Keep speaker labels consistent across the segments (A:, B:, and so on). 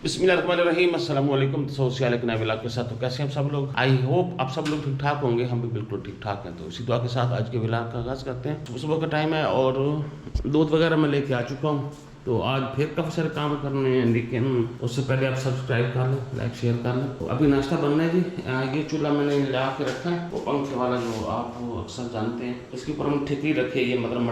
A: बिस्मिल्लाहिर्रहमानिर्रहीम अस्सलाम वालेकुम। सोशल एक नए व्लॉग के साथ तो कैसे हैं आप सब लोग। आई होप आप सब लोग ठीक ठाक होंगे, हम भी बिल्कुल ठीक ठाक हैं। तो इसी दुआ के साथ आज के व्लॉग का आगाज़ करते हैं। सुबह का टाइम है और दूध वगैरह मैं लेके आ चुका हूँ। तो आज फिर काफ़ी सारे काम करने हैं, लेकिन उससे पहले आप सब्सक्राइब कर लें, लाइक शेयर कर लें। तो अभी नाश्ता बनना है जी। ये चूल्हा मैंने ला के रखा है, वो पंखे वाला जो आप अक्सर जानते हैं। इसके ऊपर हम ठिकरी रखी है, ये मतलब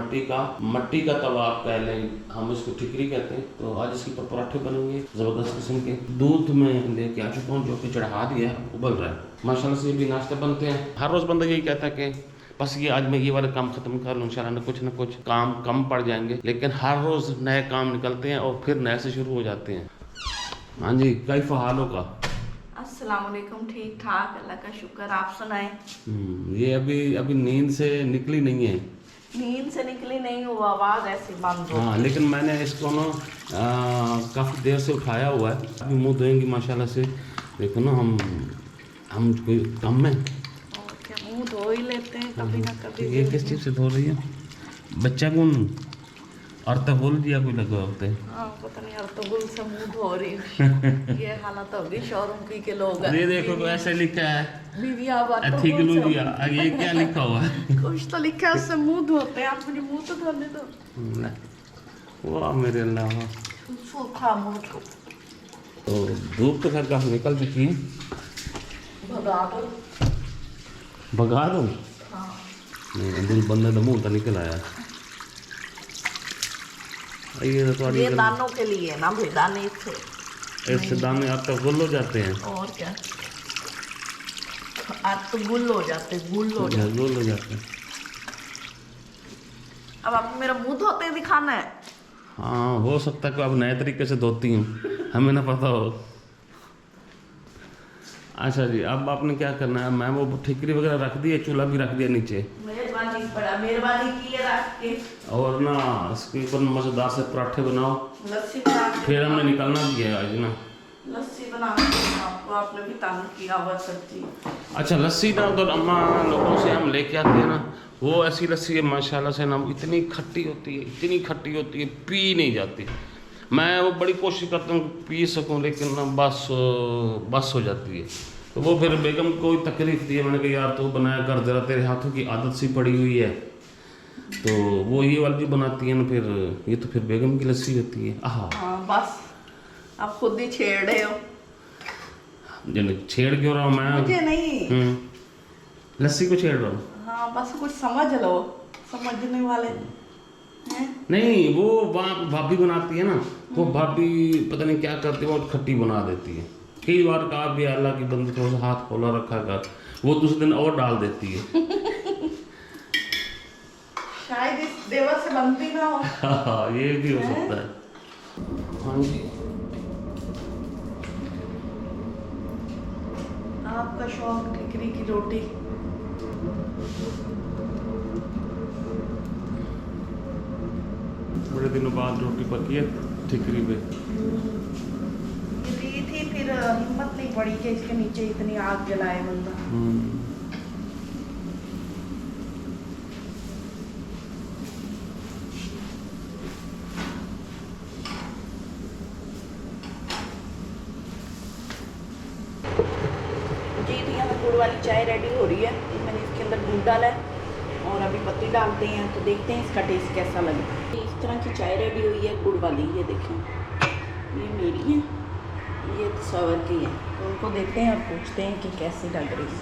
A: मट्टी का तवा आप कह लें, हम इसको ठिकरी कहते हैं। तो आज इसके ऊपर पराठे बनेंगे ज़बरदस्त किस्म के। दूध में लेके आ चुका हूँ, जो कि चढ़ा दिया है, उबल रहा है माशाल्लाह से। ये भी नाश्ते बनते हैं। हर रोज़ बंदा यही कहता है कि बस ये आज मैं ये वाला काम खत्म कर लूँ, इंशाल्लाह कुछ ना कुछ काम कम पड़ जाएंगे, लेकिन हर रोज़ नए काम निकलते हैं और फिर नए से शुरू हो जाते हैं। हाँ जी, कई हालों का
B: अस्सलाम वालेकुम। ठीक ठाक, अल्लाह का शुक्र। आप सुनाएं।
A: ये अभी नींद से निकली नहीं है।
B: नींद से निकली नहीं हो, आवाज़ ऐसी बंद हो।
A: हाँ, लेकिन मैंने इसको ना काफ़ी देर से उठाया हुआ है। अभी मुँह धोएंगी माशाल्लाह से। देखो ना, हम कोई काम में
B: और क्या, मुंह धो ही लेते हैं कभी ना कभी।
A: ये किस चीज़ से धो रही है? बच्चा कौन अर्तगुल दिया कोई लगा होते हैं।
B: हाँ, पता नहीं अर्तुगरुल से मुंह धो रही हूँ। ये हालत होगी शोरूम की के लोग।
A: ये देखो तो ऐसे लिखा है,
B: बीवियाँ
A: अर्तगुल दिया। ये क्या लिखा हुआ है?
B: कुछ तो लिखा है, उससे मुंह धोते हैं। आप मुझे मुंह तो धोने दो।
A: वाह मेरे अल्लाह।
B: सूखा मुंह
A: तो धूप तो खैर काफ़ी निकल चुकी है। भगा दो।
B: हाँ।
A: नहीं, दिल बंदे तो मुँह तो निकल आया।
B: ये दानों के लिए ना भाई, दाने थे।
A: इससे दाने आप तो गुल हो जाते हैं।
B: और क्या, आप तो गुल हो जाते
A: हैं।
B: अब आप मेरा मुंह धोते दिखाना है।
A: हाँ, हो सकता है कि आप नए तरीके से धोती हूँ, हमें ना पता हो। अच्छा जी, अब आपने क्या करना है? मैं वो ठिकरी वगैरह रख दी है, चूल्हा भी रख दिया नीचे।
B: मेहरबानी की है रख के।
A: और ना इसके ऊपर मज़ेदार से पराठे बनाओ,
B: लस्सी बना के
A: फिर हमने निकलना भी है आज ना।
B: लस्सी बना के आपको, आपने भी तंग किया हुआ सब्जी।
A: अच्छा, लस्सी ना उधर अम्मा लोगों से हम लेके आते हैं ना, वो ऐसी लस्सी है माशाल्लाह से ना, इतनी खट्टी होती है, पी नहीं जाती। मैं वो बड़ी कोशिश करता हूँ पी सकूँ, लेकिन ना बस हो जाती है। तो वो फिर बेगम को तकलीफ़ दी है। मैंने कहा यार तू बनाया कर, जरा तेरे हाथों की आदत सी पड़ी हुई है। तो वो ये वाली बनाती है ना, फिर ये तो फिर बेगम की लस्सी होती है।
B: हाँ, बस आप खुद ही छेड़ रहे हो।
A: छेड़ क्यों रहा हूँ मैं?
B: मुझे नहीं,
A: लस्सी को छेड़ रहा हूँ।
B: हाँ, बस कुछ समझ लो, समझने वाले हैं।
A: नहीं, वो भाभी बनाती है ना, वो भाभी पता नहीं क्या करती है, वो खट्टी बना देती है। कई बार कहा भी अल्लाह की बंदी थोड़ा सा हाथ खोला रखा कर, वो दूसरे दिन और डाल देती है।
B: शायद इस देवर से बनती ना हो।
A: हाँ, ये भी हो सकता है। हाँ जी,
B: आपका शौक ठिकरी की रोटी।
A: बड़े दिनों बाद रोटी पकी है ठिकरी पे।
B: ये दी थी, फिर हिम्मत नहीं पड़ी कि इसके नीचे इतनी आग जलाए बंदा। जी, तो यहाँ गुड़ वाली चाय रेडी हो रही है। मैंने इसके अंदर दूध डाला है और अभी पत्ती डालते हैं, तो देखते हैं इसका टेस्ट कैसा लगे। इस तरह की चाय रेडी हुई है गुड़ वाली। ये देखें, ये मेरी है, ये सवर की है। तो उनको देखते हैं और पूछते हैं कि कैसी लग रही है।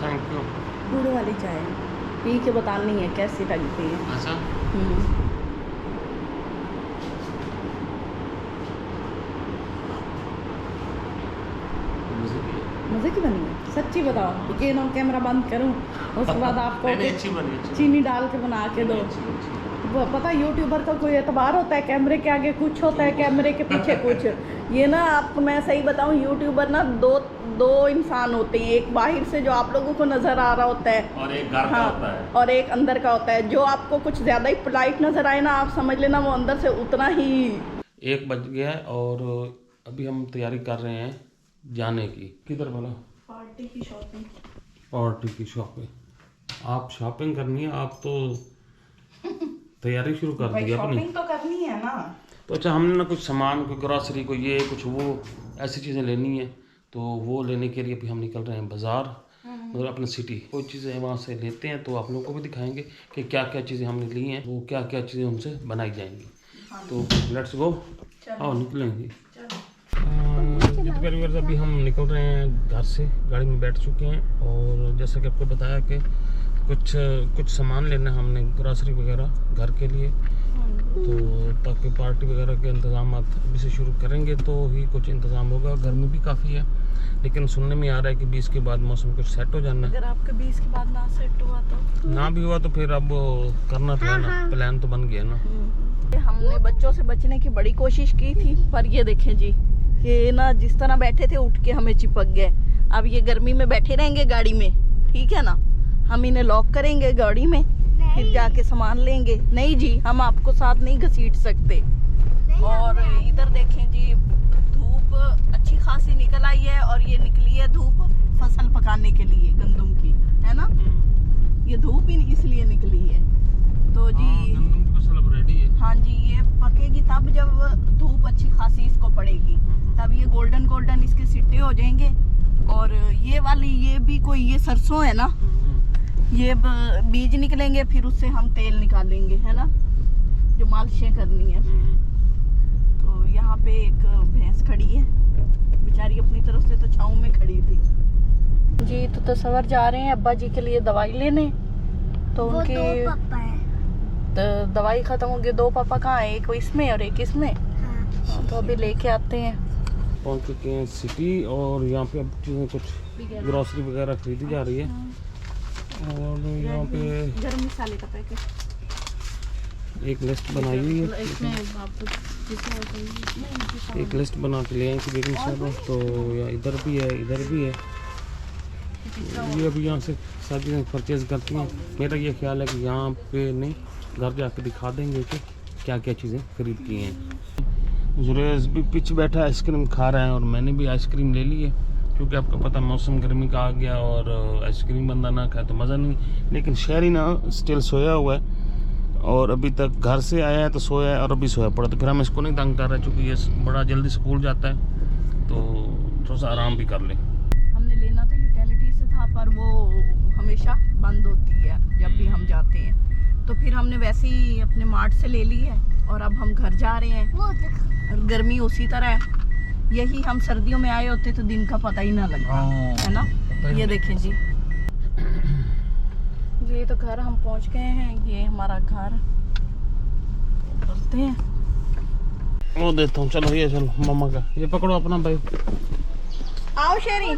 A: Thank you.
B: गुड़ वाली चाय पी के बतानी है कैसी लगती है।
A: अच्छा,
B: मज़े की बनी है, सच्ची बताओ। ये ना कैमरा बंद करूं, उसके बाद आपको
A: अच्छी बनी।
B: चीनी डाल के बना के दो। वो पता, यूट्यूबर का कोई एतबार होता है? कैमरे के आगे कुछ होता है, कैमरे के पीछे कुछ। ये ना, आपको मैं सही बताऊं, यूट्यूबर ना दो इंसान होते हैं। एक बाहर से जो आप लोगों को नज़र आ रहा होता है,
A: और एक घर का होता है,
B: और एक अंदर का होता है। जो आपको कुछ ज़्यादा ही पोलाइट नज़र आए ना, आप समझ लेना वो अंदर से उतना ही।
A: 1 बज गया है और अभी हम तैयारी कर रहे हैं जाने की। किधर बोला?
B: पार्टी की शॉपिंग।
A: पार्टी की शॉपिंग। आप शॉपिंग करनी है, आप तो तैयारी शुरू कर दी अपनी।
B: शॉपिंग तो करनी है ना।
A: तो अच्छा, हमने ना कुछ सामान, कोई ग्रॉसरी, कोई ये कुछ वो ऐसी चीज़ें लेनी है, तो वो लेने के लिए अभी हम निकल रहे हैं बाज़ार, मतलब अपने सिटी। कोई चीज़ें वहाँ से लेते हैं तो आप लोगों को भी दिखाएंगे कि क्या क्या चीज़ें हमने ली हैं, वो क्या क्या चीज़ें उनसे बनाई जाएंगी। तो लेट्स गो, आओ निकलेंगे। परिवार अभी हम निकल रहे हैं घर से, गाड़ी में बैठ चुके हैं, और जैसा कि आपको बताया कि कुछ सामान लेना है हमने, ग्रॉसरी वगैरह घर के लिए, तो ताकि पार्टी वगैरह के इंतजाम अभी से शुरू करेंगे तो ही कुछ इंतज़ाम होगा। गर्मी भी काफ़ी है, लेकिन सुनने में आ रहा है कि 20 के बाद मौसम कुछ सेट हो जाना है।
B: अगर आपके 20 के बाद ना सेट हुआ तो
A: ना भी हुआ तो फिर अब करना तो है ना, प्लान तो बन गया ना।
B: हमने बच्चों से बचने की बड़ी कोशिश की थी, पर ये देखें जी, ये ना जिस तरह बैठे थे उठ के हमें चिपक गए। अब ये गर्मी में बैठे रहेंगे गाड़ी में, ठीक है ना, हम इन्हें लॉक करेंगे गाड़ी में, फिर जाके सामान लेंगे। नहीं जी, हम आपको साथ नहीं घसीट सकते। और इधर देखें जी, धूप अच्छी खासी निकल आई है, और ये निकली है धूप फसल पकाने के लिए गंदम की, है ना। ये धूप ही इसलिए निकली है। तो जी
A: गंदम की फसल अब रेडी है।
B: हाँ जी, ये पकेगी तब जब धूप अच्छी खासी इसको पड़ेगी, तब ये गोल्डन गोल्डन इसके सिट्टे हो जाएंगे। और ये वाली, ये भी कोई, ये सरसों है ना, ये बीज निकलेंगे, फिर उससे हम तेल निकालेंगे, है ना, जो मालिशें करनी है। तो यहाँ पे एक भैंस खड़ी है, बेचारी अपनी तरफ से तो छाँव में खड़ी थी जी। तो तसव्वुर जा रहे हैं अब्बा जी के लिए दवाई लेने, तो उनके तो दवाई खत्म हो गई। 2 पापा कहाँ है, एक इसमें और एक इसमें। हाँ, तो अभी लेके आते हैं।
A: पहुँच चुके हैं सिटी, और यहाँ पे अब चीज़ें कुछ ग्रॉसरी वगैरह खरीदी जा रही है। और यहाँ पे
B: गरम मसाले का पैकेट,
A: एक लिस्ट बनाई हुई है, एक लिस्ट बना के ले आए कि बेकिंग सोडा, तो यहाँ इधर भी है, इधर भी है। ये अभी यहाँ से सारी चीज़ें परचेज़ करती हैं। मेरा ये ख्याल है कि यहाँ पे नहीं, घर जाके दिखा देंगे कि क्या क्या चीज़ें खरीद की हैं। जुरेज भी पीछे बैठा आइसक्रीम खा रहा है, और मैंने भी आइसक्रीम ले ली है, क्योंकि आपको पता मौसम गर्मी का आ गया, और आइसक्रीम बंदा ना खाए तो मज़ा नहीं। लेकिन शहरी ना स्टिल सोया हुआ है, और अभी तक घर से आया है तो सोया है, और अभी सोया पड़ा, तो फिर हम इसको नहीं तंग कर रहे, चूँकि ये बड़ा जल्दी स्कूल जाता है, तो थोड़ा सा आराम भी कर ले।
B: हमने लेना तो यूटिलिटी से था, पर वो हमेशा बंद होती है जब भी हम जाते हैं, तो फिर हमने वैसे ही अपने मार्ट से ले ली है, और अब हम घर जा रहे हैं। और गर्मी उसी तरह है, यही हम सर्दियों में आए होते तो दिन का पता ही ना लगता, है ना। ये देखें जी, ये तो घर हम पहुंच गए हैं, ये हमारा घर। चलते हैं,
A: वो देता हूँ, चलो ये, चलो मामा का ये पकड़ो अपना भाई।
B: आओ शेरी।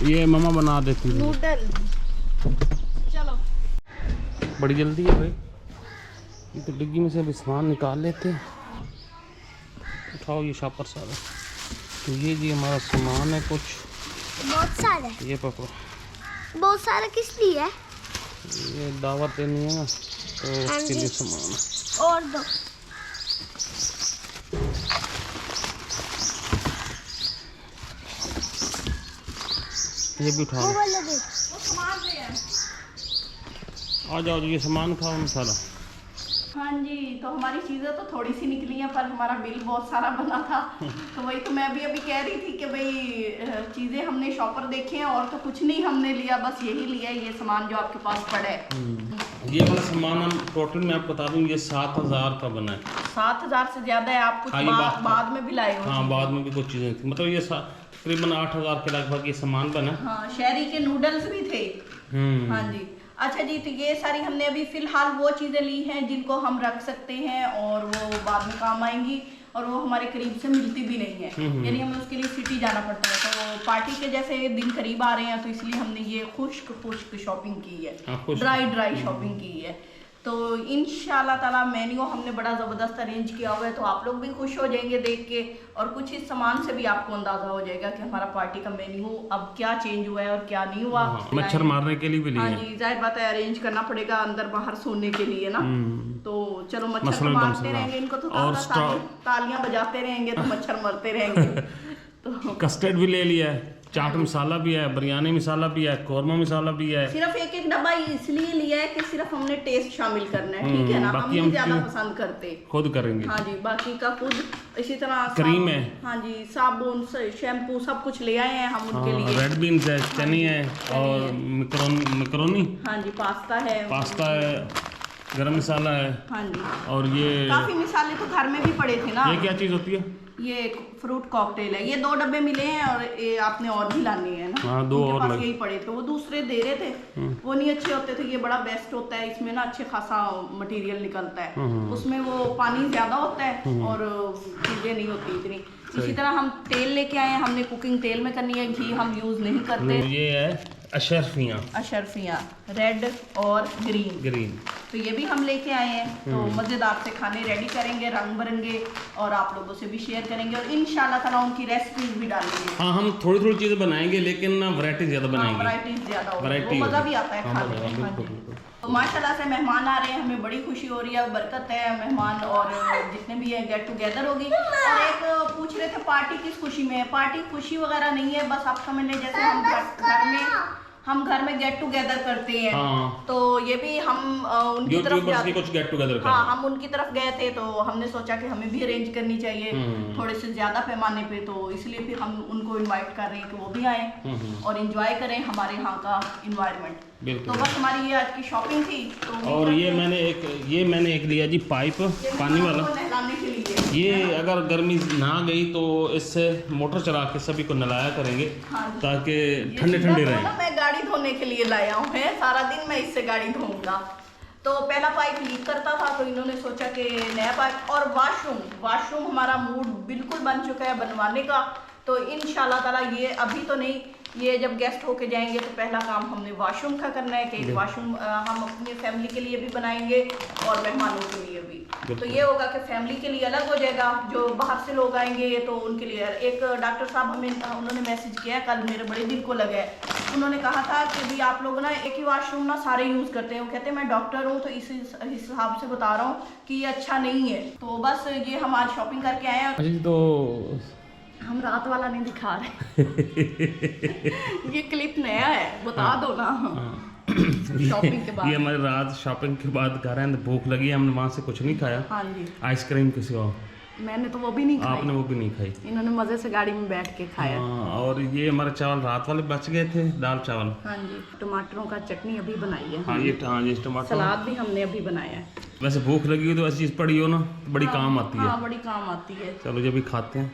A: ये मामा बना देती है
B: नूडल। चलो,
A: बड़ी जल्दी है भाई। ये तो डिग्गी में से अभी सामान निकाल लेते हैं। उठाओ ये शॉपर सारा। तो ये जी हमारा सामान है, कुछ
C: बहुत सारे,
A: ये पकड़ो।
C: बहुत सारा किस लिए है?
A: ये दावत देनी है ना, तो उसके लिए सामान है।
C: और दो।
A: ये भी उठा लो। आ जाओ, ये सामान उठाओ हम सारा।
B: हाँ जी, तो हमारी चीज़ें तो थोड़ी सी निकली हैं, पर हमारा बिल बहुत सारा बना था। तो वही तो मैं अभी कह रही थी कि भाई चीज़ें हमने शॉपर देखे हैं, और तो कुछ नहीं हमने लिया, बस यही लिया है, ये सामान जो आपके पास पड़ा है।
A: ये वाला सामान हम टोटल मैं आपको बता दूँ, ये 7000 का बना है।
B: 7000 से ज़्यादा है। आप कुछ बाद में भी लाए हो?
A: हाँ, बाद में भी कुछ चीज़ें थी, मतलब ये तकरीबन 8000 के लगभग ये सामान बना।
B: हाँ, शहरी के नूडल्स भी थे। हाँ जी, अच्छा जी, तो ये सारी हमने अभी फिलहाल वो चीज़ें ली हैं जिनको हम रख सकते हैं, और वो बाद में काम आएंगी, और वो हमारे करीब से मिलती भी नहीं है, यानी हमें उसके लिए सिटी जाना पड़ता है। तो पार्टी के जैसे दिन करीब आ रहे हैं, तो इसलिए हमने ये खुश्क शॉपिंग की है, ड्राई शॉपिंग की है। तो इंशाल्लाह ताला मेन्यू हमने बड़ा ज़बरदस्त अरेंज किया हुआ है, तो आप लोग भी खुश हो जाएंगे देख के, और कुछ इस सामान से भी आपको अंदाज़ा हो जाएगा कि हमारा पार्टी का मेन्यू अब क्या चेंज हुआ है और क्या नहीं हुआ।
A: मच्छर मारने के लिए भी
B: हाँ जी, जाहिर बात है, अरेंज करना पड़ेगा अंदर बाहर सोने के लिए ना। तो चलो, मच्छर तो मारते रहेंगे, इनको तो तालियां बजाते रहेंगे तो मच्छर मरते रहेंगे। तो
A: कस्टर्ड भी ले लिया है, चाट मसाला भी है, बिरयानी मसाला भी है, कौरमा मसाला भी है।
B: सिर्फ एक एक डब्बा इसलिए लिया है कि सिर्फ हमने टेस्ट शामिल करना है, ठीक है ना, हम
A: बाकी
B: नहीं
A: हम
B: ज्यादा पसंद करते,
A: खुद करेंगे।
B: हाँ जी, बाकी का खुद। इसी तरह
A: क्रीम है,
B: हाँ जी, साबुन, शैम्पू सब कुछ ले आए हैं हम उनके लिए।
A: रेड बीन्स है, चने है और मैकरोनी,
B: हाँ जी, पास्ता है,
A: गरम मसाला है,
B: हाँ जी,
A: और ये
B: काफी मसाले तो घर में भी पड़े थे ना।
A: ये क्या चीज़ होती है?
B: ये एक फ्रूट कॉकटेल है, ये 2 डब्बे मिले हैं और ये आपने और भी लाने हैं ना।
A: हाँ, 2
B: उनके
A: और
B: पास
A: लगे।
B: यही पड़े थे, वो दूसरे दे रहे थे, वो नहीं अच्छे होते थे, ये बड़ा बेस्ट होता है, इसमें ना अच्छे खासा मटेरियल निकलता है, उसमें वो पानी ज्यादा होता है और चीजें नहीं होती इतनी। इसी तरह हम तेल लेके आए हैं, हमने कुकिंग तेल में करनी है, घी हम यूज नहीं करते।
A: ये है
B: अशरफियाँ रेड और ग्रीन, तो ये भी हम लेके आए हैं। तो मजेदार से खाने रेडी करेंगे, रंग बिरंगे, और आप लोगों से भी शेयर करेंगे और इंशाल्लाह ताला उनकी रेसिपीज भी डालेंगे।
A: हाँ, हम थोड़ी चीजें बनाएंगे, लेकिन ना वैरायटी ज्यादा बनाएंगे,
B: वैरायटीज ज्यादा होगी, वो मजा भी आता है खाने में। हाँ जी। तो माशाल्लाह से मेहमान आ रहे हैं, हमें बड़ी खुशी हो रही है, बरकत है मेहमान और जितने भी है, गेट टुगेदर होगी। और एक पूछ रहे थे पार्टी किस खुशी में है? पार्टी खुशी वगैरह नहीं है, बस आप समझ लें जैसे हम घर में गेट टुगेदर करते हैं।
A: हाँ।
B: तो ये भी हम उनकी तरफ
A: कुछ गेट टुगेदर
B: हाँ, हम उनकी तरफ गए थे, तो हमने सोचा कि हमें भी अरेंज करनी चाहिए थोड़े से ज्यादा पैमाने पे, तो इसलिए फिर हम उनको इनवाइट कर रहे हैं कि वो भी आए और एंजॉय करें हमारे यहाँ का इन्वायरमेंट। तो बस हमारी ये आज की शॉपिंग थी। तो
A: और ये मैंने एक लिया जी पाइप, पानी वाला,
B: नहलाने के लिए।
A: ये अगर गर्मी ना गई तो इससे मोटर चला के सभी को नहलाया करेंगे,
B: हाँ,
A: ताकि ठंडे रहे।
B: मैं गाड़ी धोने के लिए लाया हूँ, है सारा दिन मैं इससे गाड़ी धोऊंगा। तो पहला पाइप लीक करता था, तो इन्होंने सोचा कि नया पाइप। और वाशरूम हमारा मूड बिल्कुल बन चुका है बनवाने का। तो इंशाल्लाह ताला ये अभी तो नहीं, ये जब गेस्ट होके जाएंगे तो पहला काम हमने वाशरूम का करना है कि वाशरूम हम अपनी फैमिली के लिए भी बनाएंगे और मेहमानों के लिए भी। तो ये होगा कि फैमिली के लिए अलग हो जाएगा, जो बाहर से लोग आएंगे तो उनके लिए। एक डॉक्टर साहब उन्होंने मैसेज किया कल, मेरे बड़े दिल को लगा है। उन्होंने कहा था कि भी आप लोग ना एक ही वाशरूम ना सारे यूज़ करते हैं। वो कहते हैं मैं डॉक्टर हूँ तो इस हिसाब से बता रहा हूँ कि ये अच्छा नहीं है। तो बस ये हम आज शॉपिंग करके आए हैं।
A: तो
B: हम रात वाला नहीं दिखा रहे ये क्लिप नया है, बता दो ना। शॉपिंग के बाद
A: ये हमारी रात शॉपिंग के बाद घर है, भूख लगी है, हमने वहाँ से कुछ नहीं खाया।
B: हाँ जी,
A: आइसक्रीम किसी और,
B: मैंने तो वो भी नहीं खाई।
A: आपने वो भी नहीं खाई।
B: इन्होंने मजे से गाड़ी में बैठ के खाया।
A: और ये हमारे चावल रात वाले बच गए थे, दाल चावल।
B: हाँ जी, टमाटरों का चटनी अभी बनाई है।
A: हाँ, ये टमाटर,
B: सलाद भी हमने अभी बनाया है।
A: वैसे भूख लगी हो तो ऐसी चीज़ पड़ी हो ना, तो बड़ी काम आती है।
B: हाँ, बड़ी काम आती है।
A: चलो ये भी खाते हैं।